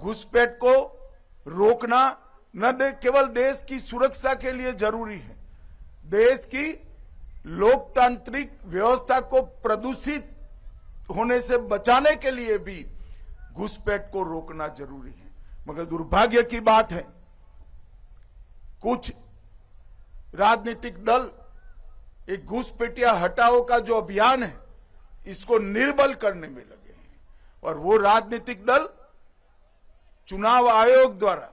घुसपैठ को रोकना केवल देश की सुरक्षा के लिए जरूरी है, देश की लोकतांत्रिक व्यवस्था को प्रदूषित होने से बचाने के लिए भी घुसपैठ को रोकना जरूरी है। मगर दुर्भाग्य की बात है, कुछ राजनीतिक दल एक घुसपैठिया हटाओ का जो अभियान है इसको निर्बल करने में लगे हैं, और वो राजनीतिक दल चुनाव आयोग द्वारा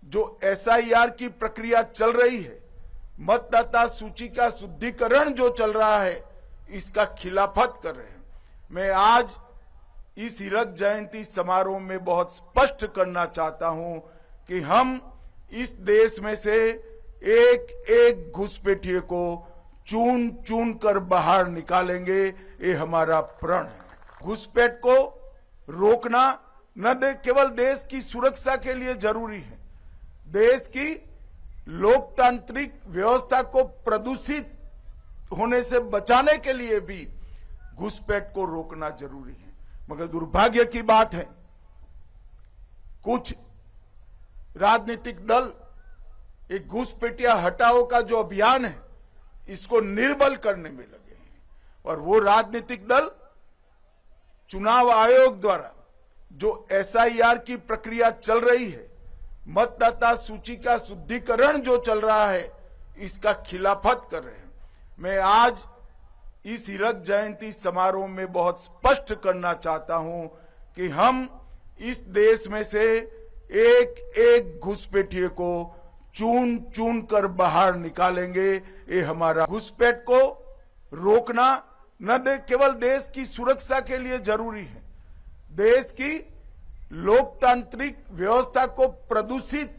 जो एसआईआर की प्रक्रिया चल रही है, मतदाता सूची का शुद्धिकरण जो चल रहा है, इसका खिलाफत कर रहे हैं। मैं आज इस हीरक जयंती समारोह में बहुत स्पष्ट करना चाहता हूं कि हम इस देश में से एक एक घुसपैठिए को चुन चुन कर बाहर निकालेंगे, ये हमारा प्रण है। घुसपैठ को रोकना केवल देश की सुरक्षा के लिए जरूरी है, देश की लोकतांत्रिक व्यवस्था को प्रदूषित होने से बचाने के लिए भी घुसपैठ को रोकना जरूरी है। मगर दुर्भाग्य की बात है, कुछ राजनीतिक दल एक घुसपैठिया हटाओ का जो अभियान है इसको निर्बल करने में लगे हैं, और वो राजनीतिक दल चुनाव आयोग द्वारा जो एसआईआर की प्रक्रिया चल रही है, मतदाता सूची का शुद्धिकरण जो चल रहा है, इसका खिलाफत कर रहे हैं। मैं आज इस हीरक जयंती समारोह में बहुत स्पष्ट करना चाहता हूं कि हम इस देश में से एक एक घुसपैठिए को चुन चुन कर बाहर निकालेंगे, ये हमारा। घुसपैठ को रोकना केवल देश की सुरक्षा के लिए जरूरी है, देश की लोकतांत्रिक व्यवस्था को प्रदूषित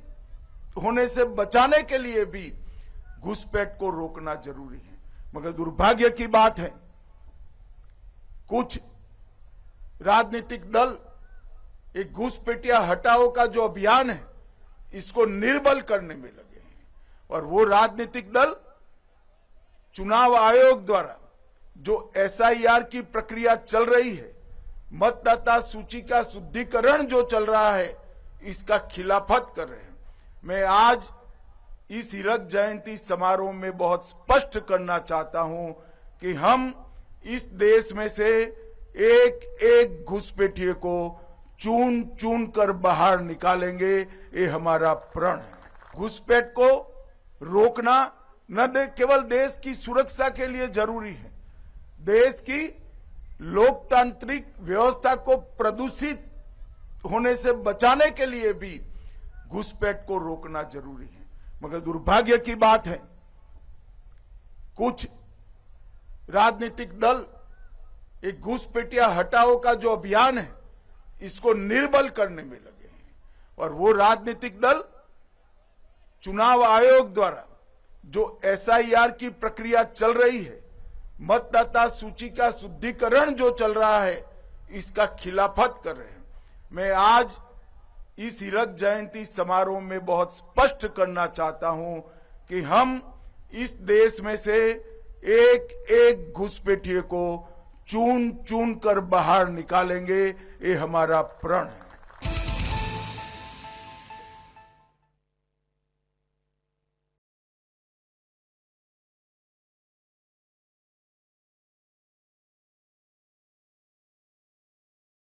होने से बचाने के लिए भी घुसपैठ को रोकना जरूरी है। मगर दुर्भाग्य की बात है, कुछ राजनीतिक दल एक घुसपैठिया हटाओ का जो अभियान है इसको निर्बल करने में लगे हैं, और वो राजनीतिक दल चुनाव आयोग द्वारा जो एसआईआर की प्रक्रिया चल रही है, मतदाता सूची का शुद्धिकरण जो चल रहा है, इसका खिलाफत कर रहे हैं। मैं आज इस हीरक जयंती समारोह में बहुत स्पष्ट करना चाहता हूं कि हम इस देश में से एक एक घुसपैठिए को चुन चुन कर बाहर निकालेंगे, ये हमारा प्रण है। घुसपैठ को रोकना केवल देश की सुरक्षा के लिए जरूरी है, देश की लोकतांत्रिक व्यवस्था को प्रदूषित होने से बचाने के लिए भी घुसपैठ को रोकना जरूरी है। मगर दुर्भाग्य की बात है, कुछ राजनीतिक दल एक घुसपैठिया हटाओ का जो अभियान है इसको निर्बल करने में लगे हैं, और वो राजनीतिक दल चुनाव आयोग द्वारा जो एसआईआर की प्रक्रिया चल रही है, मतदाता सूची का शुद्धिकरण जो चल रहा है, इसका खिलाफत कर रहे हैं। मैं आज इस हीरक जयंती समारोह में बहुत स्पष्ट करना चाहता हूं कि हम इस देश में से एक एक घुसपैठिए को चुन चुन कर बाहर निकालेंगे, ये हमारा प्रण है।